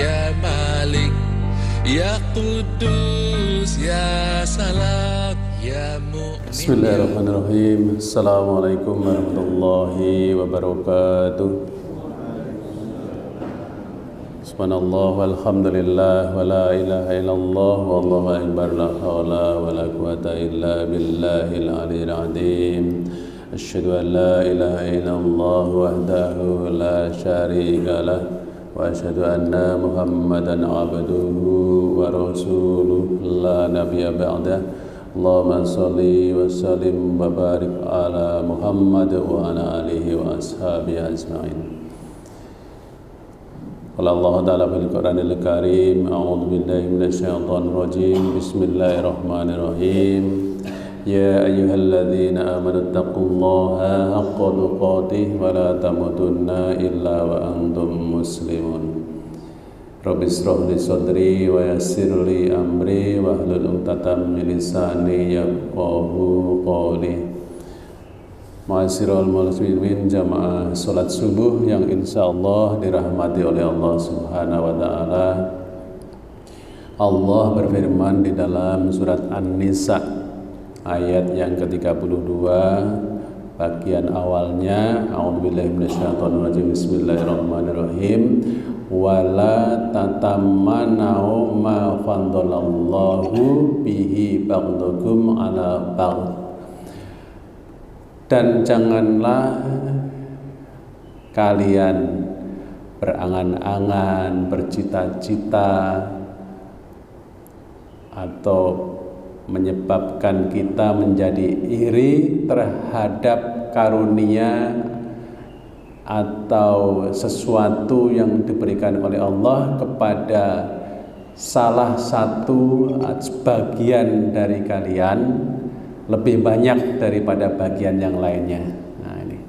Ya Malik, Ya Kudus, Ya Salam, Ya Mu'min. Bismillahirrahmanirrahim. Assalamualaikum warahmatullahi wabarakatuh. Subhanallah walhamdulillah wa la ilaha illallah wallahu akbar, la hawla wa la quwata illa billahil aliyyil azim. Asyhadu an la ilaha illallah wahdahu la syarika lah wa asyhadu anna Muhammadan abduhu wa rasuluhu la nabiyya ba'dah. Allahumma sholli wa sallim wa barik ala Muhammad wa ala alihi wa ashabihi ajma'in. Qala Allah Ta'ala fil Qur'anil Karim, a'udzu billahi minasyaitonir rajim. Bismillahirrahmanirrahim. Ya ayyuhalladzina amanu taqullaha haqqa tuqatih wa la tamutunna illa wa antum muslimun. Rabbi shrah li sadri wa yassir li amri wahlul 'uqdatam min lisani yafqahu qawli. Ma'asyiral muslimin jamaah salat subuh yang insyaallah dirahmati oleh Allah Subhanahu wa taala. Allah berfirman di dalam surat An-Nisa ayat yang ke-32 bagian awalnya, a'udzubillahi minasyaitonirrajim, bismillahirrahmanirrahim, wala tatamannau ma faddalallahu bihi ba'dakum ala ba'd. Dan janganlah kalian berangan-angan, bercita-cita atau menyebabkan kita menjadi iri terhadap karunia atau sesuatu yang diberikan oleh Allah kepada salah satu bagian dari kalian lebih banyak daripada bagian yang lainnya. Nah, ini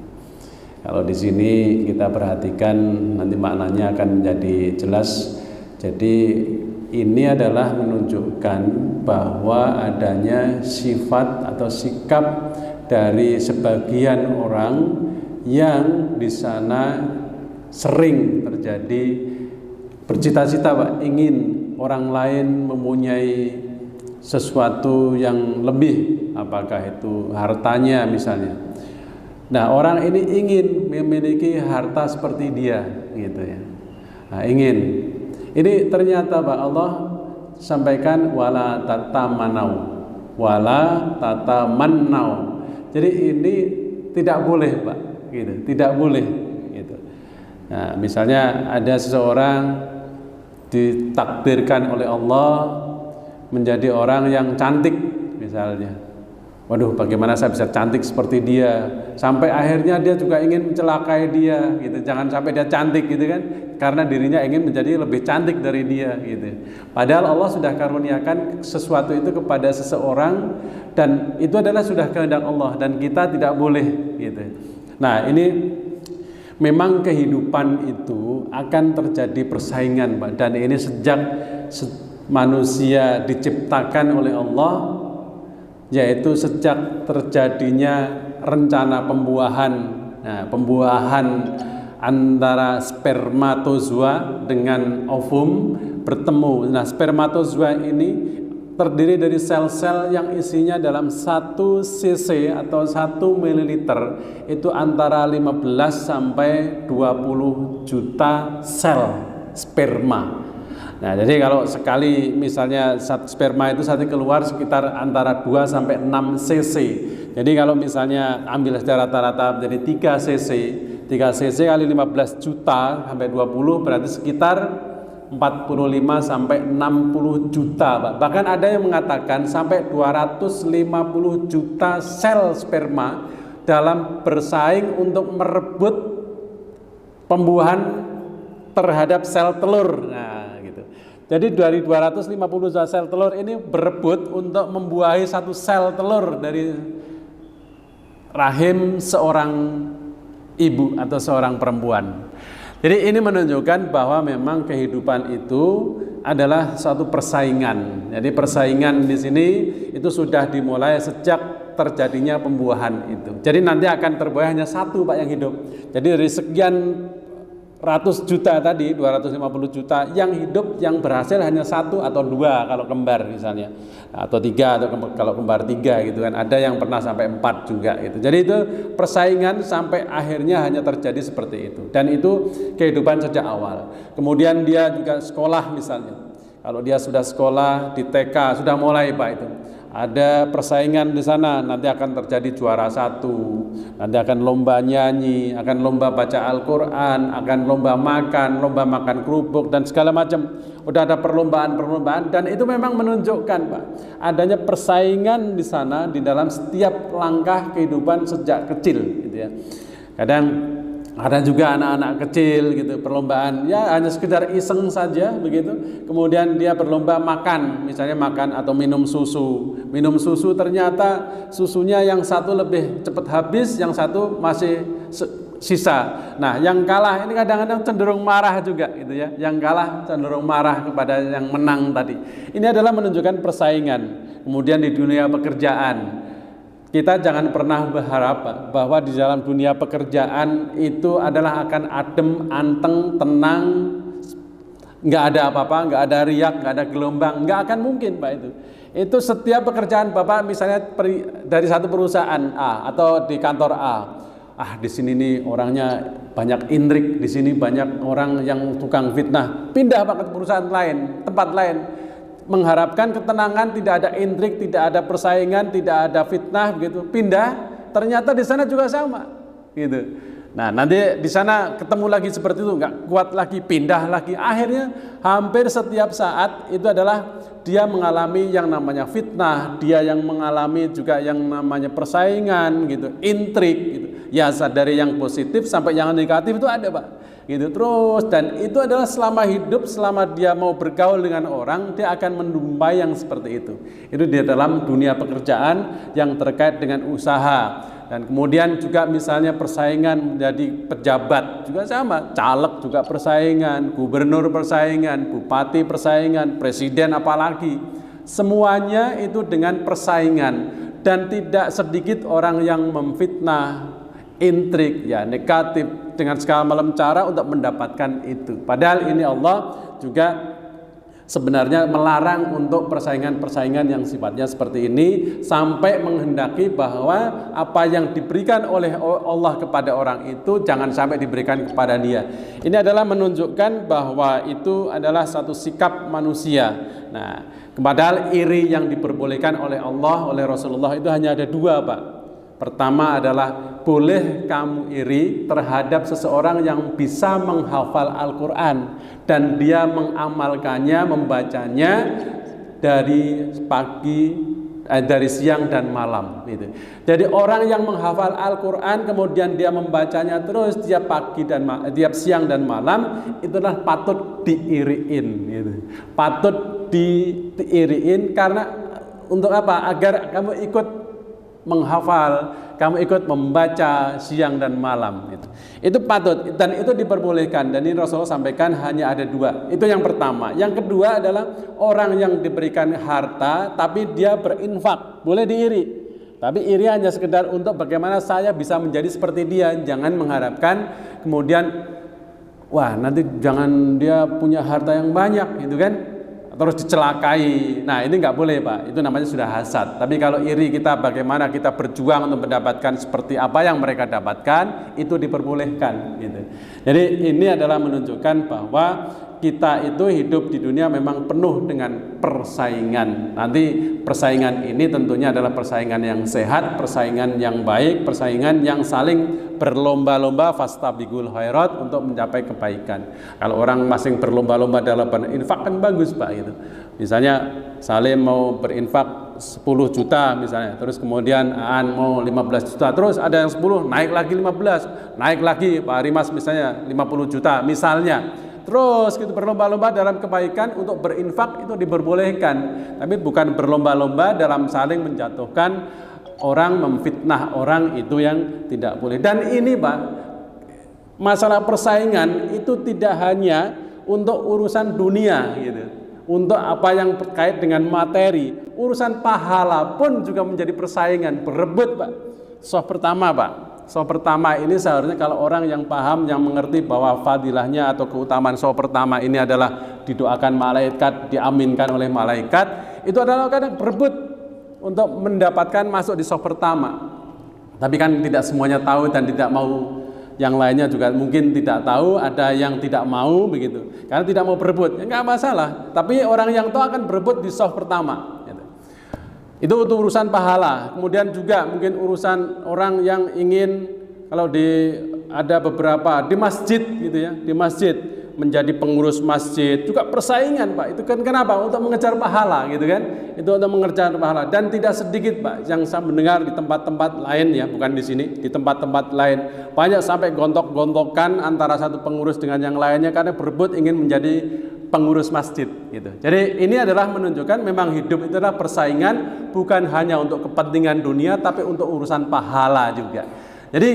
kalau di sini kita perhatikan nanti maknanya akan menjadi jelas. Jadi ini adalah menunjukkan bahwa adanya sifat atau sikap dari sebagian orang yang di sana sering terjadi bercita-cita, Pak, ingin orang lain mempunyai sesuatu yang lebih, apakah itu hartanya misalnya. Nah, orang ini ingin memiliki harta seperti dia, gitu ya. Nah, ingin. Ini ternyata Pak Allah sampaikan wala tatamannau, wala tatamannau. Jadi ini tidak boleh, Pak, gitu. Tidak boleh, gitu. Nah, misalnya ada seseorang ditakdirkan oleh Allah menjadi orang yang cantik misalnya. Waduh, bagaimana saya bisa cantik seperti dia? Sampai akhirnya dia juga ingin mencelakai dia, gitu. Jangan sampai dia cantik, gitu kan? Karena dirinya ingin menjadi lebih cantik dari dia, gitu. Padahal Allah sudah karuniakan sesuatu itu kepada seseorang dan itu adalah sudah kehendak Allah dan kita tidak boleh, gitu. Nah, ini memang kehidupan itu akan terjadi persaingan, Pak. Dan ini sejak manusia diciptakan oleh Allah, yaitu sejak terjadinya rencana pembuahan. Nah, pembuahan antara spermatozoa dengan ovum bertemu. Nah, spermatozoa ini terdiri dari sel-sel yang isinya dalam 1 cc atau 1 ml itu antara 15 sampai 20 juta sel sperma. Nah, jadi kalau sekali misalnya sperma itu satu keluar sekitar antara 2 sampai 6 cc. Jadi kalau misalnya ambil secara rata-rata menjadi 3 cc, 3 cc kali 15 juta sampai 20 berarti sekitar 45 sampai 60 juta, Pak. Bahkan ada yang mengatakan sampai 250 juta sel sperma dalam bersaing untuk merebut pembuahan terhadap sel telur. Nah, gitu. Jadi dari 250 juta sel telur ini berebut untuk membuahi satu sel telur dari rahim seorang ibu atau seorang perempuan. Jadi ini menunjukkan bahwa memang kehidupan itu adalah suatu persaingan. Jadi persaingan di sini itu sudah dimulai sejak terjadinya pembuahan itu. Jadi nanti akan terbuah hanya satu, Pak, yang hidup. Jadi dari sekian ratus juta tadi, 250 juta yang hidup, yang berhasil hanya 1 atau 2 kalau kembar misalnya, atau 3 atau kalau kembar 3 gitu kan. Ada yang pernah sampai 4 juga gitu. Jadi itu persaingan sampai akhirnya hanya terjadi seperti itu. Dan itu kehidupan sejak awal. Kemudian dia juga sekolah misalnya. Kalau dia sudah sekolah di TK sudah mulai Pak itu. Ada persaingan di sana, nanti akan terjadi juara 1, nanti akan lomba nyanyi, akan lomba baca Al-Quran, akan lomba makan kerupuk dan segala macam. Udah ada perlombaan dan itu memang menunjukkan Pak, adanya persaingan di sana di dalam setiap langkah kehidupan sejak kecil gitu ya. Kadang ada juga anak-anak kecil gitu, perlombaan ya hanya sekedar iseng saja begitu. Kemudian dia berlomba makan, misalnya makan atau minum susu. Minum susu ternyata susunya yang satu lebih cepat habis, yang satu masih sisa. Nah, yang kalah ini kadang-kadang cenderung marah juga gitu ya. Yang kalah cenderung marah kepada yang menang tadi. Ini adalah menunjukkan persaingan. Kemudian di dunia pekerjaan, kita jangan pernah berharap bahwa di dalam dunia pekerjaan itu adalah akan adem, anteng, tenang, nggak ada apa-apa, nggak ada riak, nggak ada gelombang, nggak akan mungkin Pak itu. Itu setiap pekerjaan Bapak misalnya dari satu perusahaan A atau di kantor A, di sini nih orangnya banyak intrik, di sini banyak orang yang tukang fitnah, pindah Pak ke perusahaan lain, tempat lain. Mengharapkan ketenangan, tidak ada intrik, tidak ada persaingan, tidak ada fitnah begitu. Pindah, ternyata di sana juga sama gitu. Nah, nanti di sana ketemu lagi seperti itu, nggak kuat lagi, pindah lagi. Akhirnya hampir setiap saat itu adalah dia mengalami yang namanya fitnah, dia yang mengalami juga yang namanya persaingan gitu, intrik gitu. Ya, dari yang positif sampai yang negatif itu ada Pak. Gitu terus, dan itu adalah selama hidup, selama dia mau bergaul dengan orang, dia akan menumpai yang seperti itu. Itu di dalam dunia pekerjaan yang terkait dengan usaha. Dan kemudian juga misalnya persaingan menjadi pejabat juga sama, caleg juga persaingan, gubernur persaingan, bupati persaingan, presiden apalagi. Semuanya itu dengan persaingan, dan tidak sedikit orang yang memfitnah, intrik, ya negatif dengan segala macam cara untuk mendapatkan itu. Padahal ini Allah juga sebenarnya melarang untuk persaingan-persaingan yang sifatnya seperti ini, sampai menghendaki bahwa apa yang diberikan oleh Allah kepada orang itu jangan sampai diberikan kepada dia. Ini adalah menunjukkan bahwa itu adalah satu sikap manusia. Nah, padahal iri yang diperbolehkan oleh Allah, oleh Rasulullah itu hanya ada 2 Pak. Pertama adalah boleh kamu iri terhadap seseorang yang bisa menghafal Al-Quran dan dia mengamalkannya, membacanya dari dari siang dan malam gitu. Jadi orang yang menghafal Al-Quran kemudian dia membacanya terus tiap pagi dan tiap siang dan malam, itulah patut diiriin gitu. Patut diiriin karena untuk apa? Agar kamu ikut menghafal, kamu ikut membaca siang dan malam itu patut, dan itu diperbolehkan. Dan ini Rasulullah sampaikan hanya ada 2. Itu yang pertama. Yang kedua adalah orang yang diberikan harta tapi dia berinfak, boleh diiri. Tapi iri hanya sekedar untuk bagaimana saya bisa menjadi seperti dia. Jangan mengharapkan kemudian wah nanti jangan dia punya harta yang banyak gitu kan, terus dicelakai. Nah, ini nggak boleh Pak, itu namanya sudah hasad. Tapi kalau iri kita, bagaimana kita berjuang untuk mendapatkan seperti apa yang mereka dapatkan, itu diperbolehkan gitu. Jadi ini adalah menunjukkan bahwa kita itu hidup di dunia memang penuh dengan persaingan. Nanti persaingan ini tentunya adalah persaingan yang sehat, persaingan yang baik, persaingan yang saling berlomba-lomba, fastabiqul khairat, untuk mencapai kebaikan. Kalau orang masing berlomba-lomba dalam berinfak kan bagus Pak gitu. Misalnya Salim mau berinfak 10 juta misalnya, terus kemudian Aan mau 15 juta, terus ada yang 10, naik lagi 15, naik lagi Pak Rimas misalnya 50 juta misalnya. Terus gitu berlomba-lomba dalam kebaikan untuk berinfak itu diperbolehkan, tapi bukan berlomba-lomba dalam saling menjatuhkan orang, memfitnah orang, itu yang tidak boleh. Dan ini Pak, masalah persaingan itu tidak hanya untuk urusan dunia gitu, untuk apa yang terkait dengan materi, urusan pahala pun juga menjadi persaingan, berebut Pak. Pertama Pak, Soft pertama ini seharusnya kalau orang yang paham, yang mengerti bahwa fadilahnya atau keutamaan soft pertama ini adalah didoakan malaikat, diaminkan oleh malaikat, itu adalah kadang berebut untuk mendapatkan masuk di soft pertama. Tapi kan tidak semuanya tahu dan tidak mau, yang lainnya juga mungkin tidak tahu, ada yang tidak mau begitu, karena tidak mau berebut, ya nggak masalah. Tapi orang yang tahu akan berebut di soft pertama. Itu untuk urusan pahala. Kemudian juga mungkin urusan orang yang ingin, kalau ada beberapa di masjid gitu ya, di masjid menjadi pengurus masjid juga persaingan, Pak. Itu kan kenapa? Untuk mengejar pahala gitu kan. Itu untuk mengejar pahala, dan tidak sedikit, Pak, yang saya mendengar di tempat-tempat lain ya, bukan di sini, di tempat-tempat lain banyak sampai gontok-gontokan antara satu pengurus dengan yang lainnya karena berebut ingin menjadi pengurus masjid gitu. Jadi ini adalah menunjukkan memang hidup itu adalah persaingan, bukan hanya untuk kepentingan dunia tapi untuk urusan pahala juga. Jadi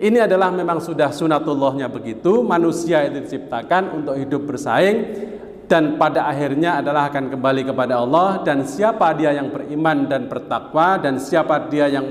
ini adalah memang sudah sunatullahnya begitu, manusia itu diciptakan untuk hidup bersaing dan pada akhirnya adalah akan kembali kepada Allah, dan siapa dia yang beriman dan bertakwa dan siapa dia yang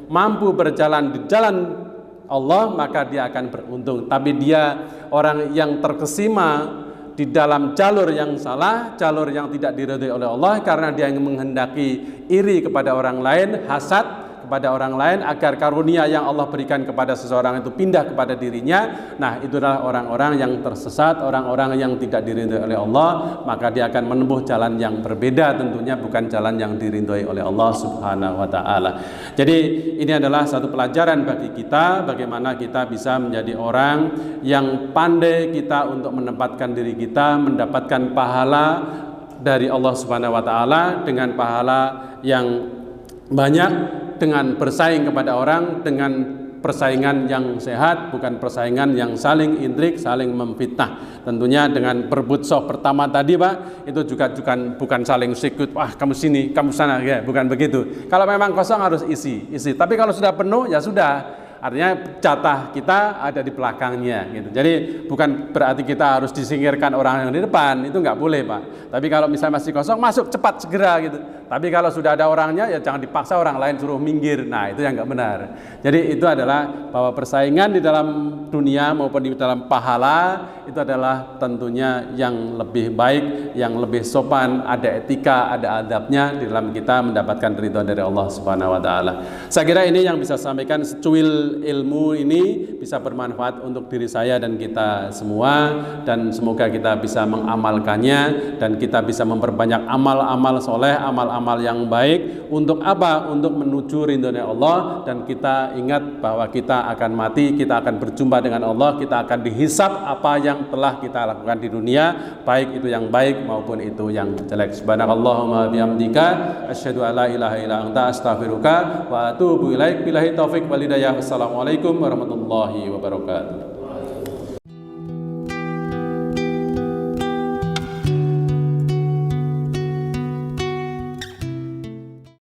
mampu berjalan di jalan Allah maka dia akan beruntung. Tapi dia orang yang terkesima di dalam jalur yang salah, jalur yang tidak diridhai oleh Allah, karena dia ingin menghendaki iri kepada orang lain, hasad kepada orang lain agar karunia yang Allah berikan kepada seseorang itu pindah kepada dirinya. Nah, itulah orang-orang yang tersesat, orang-orang yang tidak diridhai oleh Allah, maka dia akan menempuh jalan yang berbeda, tentunya bukan jalan yang diridhai oleh Allah Subhanahu wa taala. Jadi ini adalah satu pelajaran bagi kita, bagaimana kita bisa menjadi orang yang pandai kita untuk menempatkan diri kita mendapatkan pahala dari Allah Subhanahu wa taala dengan pahala yang banyak, dengan bersaing kepada orang dengan persaingan yang sehat, bukan persaingan yang saling intrik, saling memfitnah. Tentunya dengan berebut soft pertama tadi, Pak, itu juga bukan saling sikut, wah kamu sini, kamu sana, ya, bukan begitu. Kalau memang kosong harus isi. Tapi kalau sudah penuh ya sudah. Artinya jatah kita ada di belakangnya gitu. Jadi bukan berarti kita harus disingkirkan orang yang di depan, itu nggak boleh, Pak. Tapi kalau misalnya masih kosong, masuk cepat segera gitu. Tapi kalau sudah ada orangnya ya jangan dipaksa orang lain suruh minggir. Nah, itu yang nggak benar. Jadi itu adalah bahwa persaingan di dalam dunia maupun di dalam pahala itu adalah tentunya yang lebih baik, yang lebih sopan, ada etika, ada adabnya di dalam kita mendapatkan ridho dari Allah Subhanahu wa taala. Saya kira ini yang bisa saya sampaikan, secuil ilmu ini bisa bermanfaat untuk diri saya dan kita semua, dan semoga kita bisa mengamalkannya dan kita bisa memperbanyak amal-amal soleh, amal-amal yang baik. Untuk apa? Untuk menuju ridhonya Allah, dan kita ingat bahwa kita akan mati, kita akan berjumpa dengan Allah, kita akan dihisab apa yang telah kita lakukan di dunia, baik itu yang baik maupun itu yang jelek. Subhanakallahumma bihamdika asyhadu an la ilaha illa anta astaghfiruka wa atubu ilaik. Billahi taufik wal hidayah. Assalamualaikum warahmatullahi wabarakatuh.